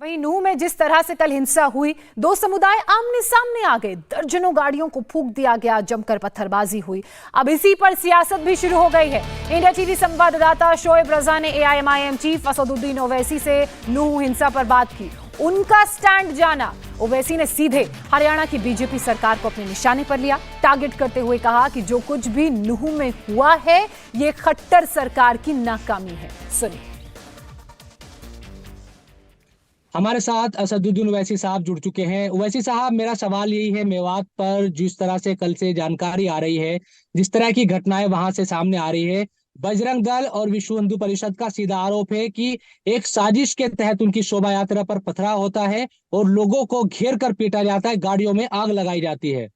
वहीं नूह में जिस तरह से कल हिंसा हुई, दो समुदाय आमने सामने आ गए, दर्जनों गाड़ियों को फूंक दिया गया, जमकर पत्थरबाजी हुई। अब इसी पर सियासत भी शुरू हो गई है। इंडिया टीवी संवाददाता शोएब रजा ने एआईएमआईएम चीफ असदुद्दीन ओवैसी से नूह हिंसा पर बात की, उनका स्टैंड जाना। ओवैसी ने सीधे हरियाणा की बीजेपी सरकार को अपने निशाने पर लिया, टारगेट करते हुए कहा कि जो कुछ भी नूह में हुआ है ये खट्टर सरकार की नाकामी है। सुनिए। हमारे साथ असदुद्दीन ओवैसी साहब जुड़ चुके हैं। ओवैसी साहब, मेरा सवाल यही है, मेवात पर जिस तरह से कल से जानकारी आ रही है, जिस तरह की घटनाएं वहां से सामने आ रही है, बजरंग दल और विश्व हिंदू परिषद का सीधा आरोप है कि एक साजिश के तहत उनकी शोभा यात्रा पर पथराव होता है और लोगों को घेर कर पीटा जाता है, गाड़ियों में आग लगाई जाती है।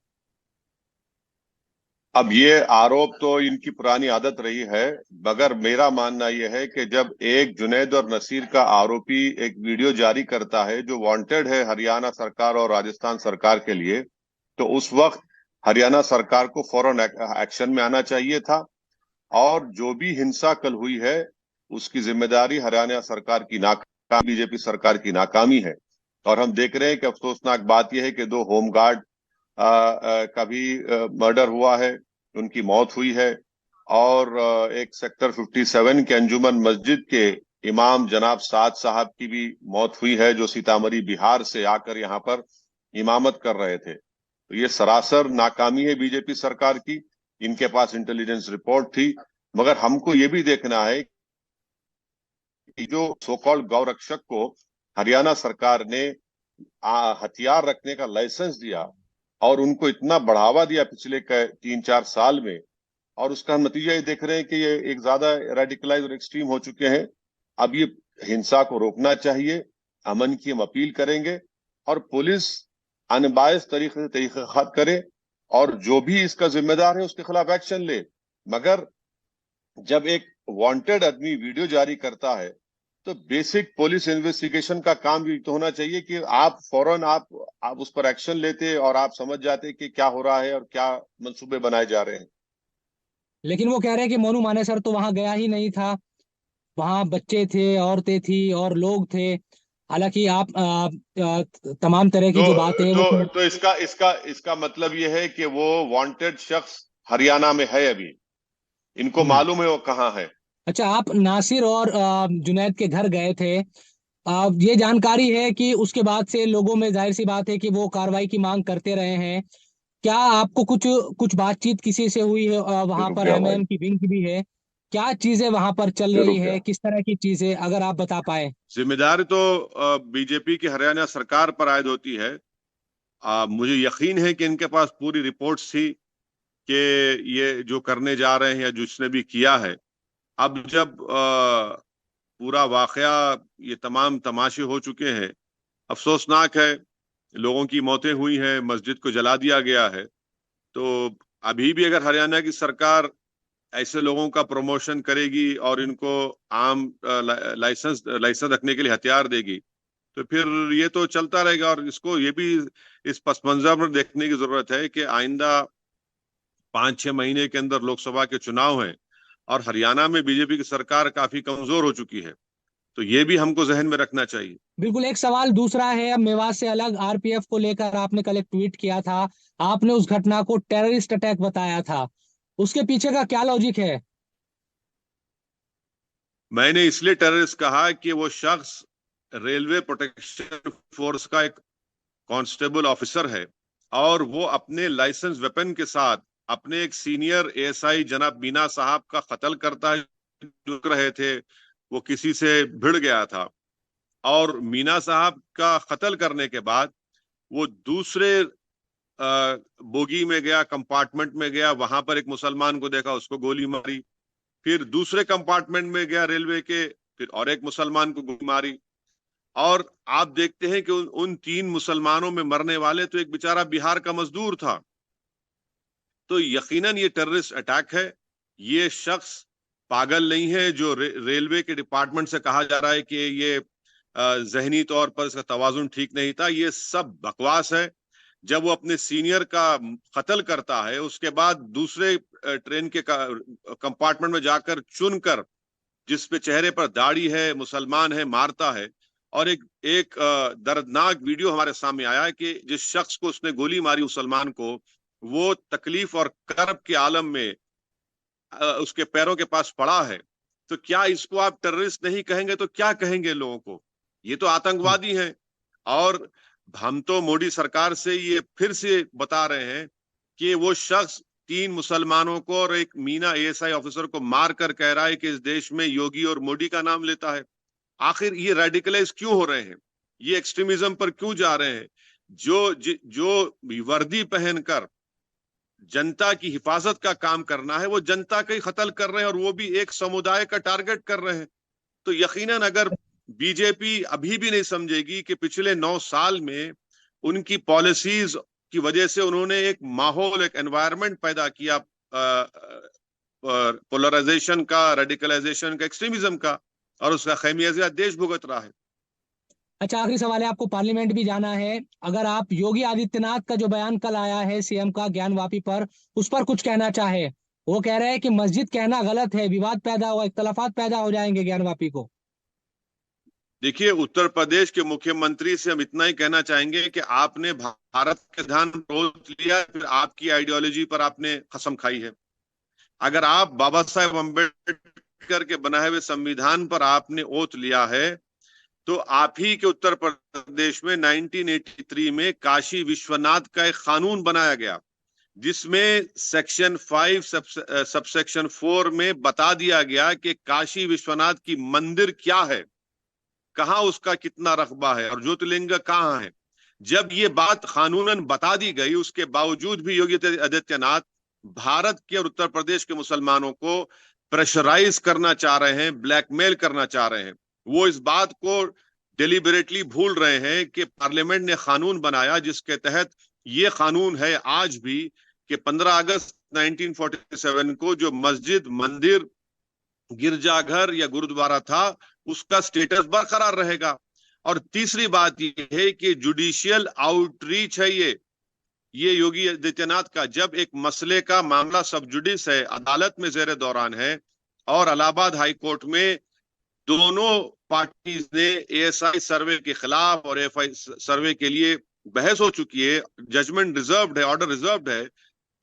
अब ये आरोप तो इनकी पुरानी आदत रही है, मगर मेरा मानना यह है कि जब एक जुनैद और नसीर का आरोपी एक वीडियो जारी करता है जो वांटेड है हरियाणा सरकार और राजस्थान सरकार के लिए, तो उस वक्त हरियाणा सरकार को फौरन एक्शन में आना चाहिए था। और जो भी हिंसा कल हुई है उसकी जिम्मेदारी हरियाणा सरकार की नाकामी, बीजेपी सरकार की नाकामी है। और हम देख रहे हैं कि अफसोसनाक बात यह है कि दो होमगार्ड का भी मर्डर हुआ है, उनकी मौत हुई है। और एक सेक्टर 57 के अंजुमन मस्जिद के इमाम जनाब साद साहब की भी मौत हुई है, जो सीतामढ़ी बिहार से आकर यहाँ पर इमामत कर रहे थे। तो ये सरासर नाकामी है बीजेपी सरकार की। इनके पास इंटेलिजेंस रिपोर्ट थी, मगर हमको ये भी देखना है कि जो सो कॉल्ड गौ रक्षक को हरियाणा सरकार ने हथियार रखने का लाइसेंस दिया और उनको इतना बढ़ावा दिया पिछले 3-4 साल में, और उसका नतीजा ये देख रहे हैं कि ये एक ज्यादा रेडिकलाइज और एक्सट्रीम हो चुके हैं। अब ये हिंसा को रोकना चाहिए, अमन की हम अपील करेंगे और पुलिस अनबायस तरीके से तहकीकात करे और जो भी इसका जिम्मेदार है उसके खिलाफ एक्शन ले। मगर जब एक वांटेड आदमी वीडियो जारी करता है तो बेसिक पुलिस इन्वेस्टिगेशन का काम भी तो होना चाहिए कि आप फौरन आप उस पर एक्शन लेते और आप समझ जाते कि क्या हो रहा है और क्या मंसूबे बनाए जा रहे हैं। लेकिन वो कह रहे हैं कि मोनू मानेसर तो वहां गया ही नहीं था, वहां बच्चे थे, औरतें थी और लोग थे। हालांकि आप तमाम तरह की जो बातें हैं वो तो इसका इसका इसका मतलब ये है कि वो वांटेड शख्स हरियाणा में है, अभी इनको हम्म। मालूम है वो कहाँ है। अच्छा, आप नासिर और जुनैद के घर गए थे। ये जानकारी है कि उसके बाद से लोगों में जाहिर सी बात है कि वो कार्रवाई की मांग करते रहे हैं। क्या आपको कुछ कुछ बातचीत किसी से हुई है? ये वहां रुक पर गया भाई, एमएम की विंग भी है, क्या चीजें वहां पर चल ये रही रुक है, गया। किस तरह की चीजें, अगर आप बता पाए। जिम्मेदारी तो बीजेपी की हरियाणा सरकार पर आयद होती है। मुझे यकीन है कि इनके पास पूरी रिपोर्ट्स थी कि ये जो करने जा रहे हैं या जिसने भी किया है। अब जब पूरा वाकया, ये तमाम तमाशे हो चुके हैं, अफसोसनाक है, लोगों की मौतें हुई हैं, मस्जिद को जला दिया गया है। तो अभी भी अगर हरियाणा की सरकार ऐसे लोगों का प्रमोशन करेगी और इनको आम लाइसेंस रखने के लिए हथियार देगी, तो फिर ये तो चलता रहेगा। और इसको ये भी इस पस मंजर में देखने की जरूरत है कि आइंदा 5-6 महीने के अंदर लोकसभा के चुनाव हैं और हरियाणा में बीजेपी की सरकार काफी कमजोर हो चुकी है। तो ये भी हमको जहन में रखना चाहिए। बिल्कुल। एक सवाल दूसरा है, अब मेवात से अलग आरपीएफ को लेकर आपने कल एक ट्वीट किया था। आपने उस घटना को टेररिस्ट अटैक बताया था, उसके पीछे का क्या लॉजिक है? मैंने इसलिए टेररिस्ट कहा कि वो शख्स रेलवे प्रोटेक्शन फोर्स का एक कांस्टेबल ऑफिसर है और वो अपने लाइसेंस वेपन के साथ अपने एक सीनियर एएसआई जनाब मीना साहब का कत्ल करता है। रुक रहे थे, वो किसी से भिड़ गया था और मीना साहब का कत्ल करने के बाद वो दूसरे बोगी में गया, कंपार्टमेंट में गया, वहां पर एक मुसलमान को देखा, उसको गोली मारी। फिर दूसरे कंपार्टमेंट में गया रेलवे के, फिर और एक मुसलमान को गोली मारी। और आप देखते हैं कि उन 3 मुसलमानों में मरने वाले तो एक बेचारा बिहार का मजदूर था। तो यकीनन ये टेररिस्ट अटैक है। ये शख्स पागल नहीं है जो रेलवे के डिपार्टमेंट से कहा जा रहा है कि ये जहनी तौर पर इसका तवाजुन ठीक नहीं था। ये सब बकवास है। जब वो अपने सीनियर का कत्ल करता है, उसके बाद दूसरे ट्रेन के कंपार्टमेंट में जाकर चुनकर, जिस पे चेहरे पर दाढ़ी है, मुसलमान है, मारता है, और एक दर्दनाक वीडियो हमारे सामने आया है कि जिस शख्स को उसने गोली मारी उस सलमान को, वो तकलीफ और कर्ब के आलम में उसके पैरों के पास पड़ा है। तो क्या इसको आप टेररिस्ट नहीं कहेंगे तो क्या कहेंगे लोगों को? ये तो आतंकवादी हैं। और हम तो मोदी सरकार से ये फिर से बता रहे हैं कि वो शख्स 3 मुसलमानों को और एक मीना ASI ऑफिसर को मार कर कह रहा है कि इस देश में योगी और मोदी का नाम लेता है। आखिर ये रेडिकलाइज क्यों हो रहे हैं? ये एक्सट्रीमिज्म पर क्यों जा रहे हैं? जो वर्दी पहनकर जनता की हिफाजत का काम करना है, वो जनता का ही कत्ल कर रहे हैं, और वो भी एक समुदाय का टारगेट कर रहे हैं। तो यकीनन अगर बीजेपी अभी भी नहीं समझेगी कि पिछले 9 साल में उनकी पॉलिसीज की वजह से उन्होंने एक माहौल, एक एनवायरनमेंट पैदा किया पोलराइजेशन का, रेडिकलाइजेशन का, एक्सट्रीमिज्म का, और उसका खैमियाजा देश भुगत रहा है। अच्छा, आखिरी सवाल है, आपको पार्लियामेंट भी जाना है, अगर आप योगी आदित्यनाथ का जो बयान कल आया है सीएम का ज्ञानवापी पर, उस पर कुछ कहना चाहे? वो कह रहे हैं कि मस्जिद कहना गलत है, विवाद पैदा हुआ, इख्तलाफात पैदा हो जाएंगे ज्ञानवापी को। देखिए, उत्तर प्रदेश के मुख्यमंत्री से हम इतना ही कहना चाहेंगे कि आपने भारत के संविधान रोज लिया, फिर आपकी आइडियोलॉजी पर आपने कसम खाई है। अगर आप बाबा साहेब अम्बेडकर के बनाए हुए संविधान पर आपने ओथ लिया है, तो आप ही के उत्तर प्रदेश में 1983 में काशी विश्वनाथ का एक कानून बनाया गया, जिसमें सेक्शन 5 सबसेक्शन 4 में बता दिया गया कि काशी विश्वनाथ की मंदिर क्या है, कहाँ उसका कितना रकबा है, और ज्योतिर्लिंग कहाँ है। जब ये बात कानूनन बता दी गई, उसके बावजूद भी योगी आदित्यनाथ भारत के और उत्तर प्रदेश के मुसलमानों को प्रेशराइज करना चाह रहे हैं, ब्लैकमेल करना चाह रहे हैं। वो इस बात को डेलिबरेटली भूल रहे हैं कि पार्लियामेंट ने कानून बनाया, जिसके तहत ये कानून है आज भी कि 15 अगस्त 1947 को जो मस्जिद, मंदिर, गिरजाघर या गुरुद्वारा था, उसका स्टेटस बरकरार रहेगा। और तीसरी बात ये है कि जुडिशियल आउटरीच है ये योगी आदित्यनाथ का। जब एक मसले का मामला सब जुडिस है, अदालत में जेर दौरान है, और इलाहाबाद हाई कोर्ट में दोनों पार्टीज ने ASI सर्वे के खिलाफ और AFI सर्वे के लिए बहस हो चुकी है, जजमेंट रिजर्व्ड है, ऑर्डर रिजर्व्ड है,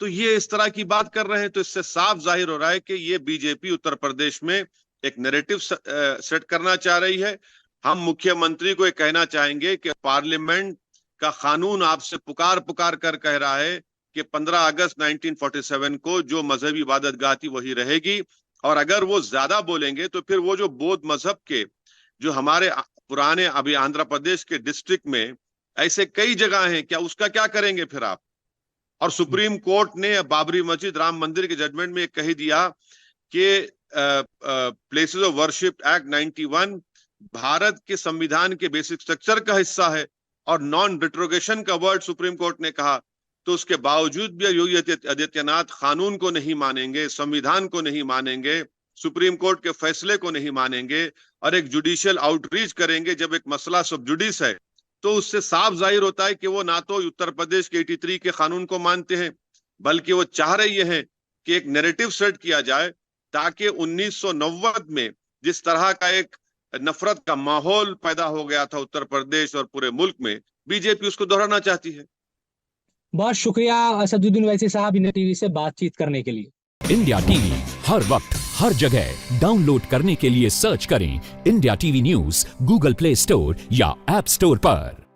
तो ये इस तरह की बात कर रहे हैं। तो इससे साफ जाहिर हो रहा है कि ये बीजेपी उत्तर प्रदेश में एक नैरेटिव सेट करना चाह रही है। हम मुख्यमंत्री को ये कहना चाहेंगे कि पार्लियामेंट का कानून आपसे पुकार कर कह रहा है कि 15 अगस्त 1947 को जो मजहबी इबादतगाह थी वही रहेगी, और अगर वो ज्यादा बोलेंगे तो फिर वो जो बौद्ध मजहब के जो हमारे पुराने अभी आंध्र प्रदेश के डिस्ट्रिक्ट में ऐसे कई जगह हैं, क्या उसका क्या करेंगे फिर आप? और सुप्रीम कोर्ट ने बाबरी मस्जिद, राम मंदिर के जजमेंट में कह दिया कि places of worship act 91 Bharat के संविधान के बेसिक स्ट्रक्चर का हिस्सा है, और नॉन रिट्रोगेशन का वर्ड सुप्रीम कोर्ट ने कहा। तो उसके बावजूद भी योगी आदित्यनाथ कानून को नहीं मानेंगे, संविधान को नहीं मानेंगे, सुप्रीम कोर्ट के फैसले को नहीं मानेंगे, और एक जुडिशियल आउटरीच करेंगे जब एक मसला सब जुडिस है। तो उससे साफ जाहिर होता है कि वो ना तो उत्तर प्रदेश के 83 के कानून को मानते हैं, बल्कि वो चाह रही है कि एक नैरेटिव सेट किया जाए, ताकि 1990 में जिस तरह का एक नफरत का माहौल पैदा हो गया था उत्तर प्रदेश और पूरे मुल्क में, बीजेपी उसको दोहराना चाहती है। बहुत शुक्रिया असदुद्दीन ओवैसी साहब, इंडिया टीवी से बातचीत करने के लिए। इंडिया टीवी हर वक्त हर जगह डाउनलोड करने के लिए सर्च करें India TV news Google play store या ऐप स्टोर पर।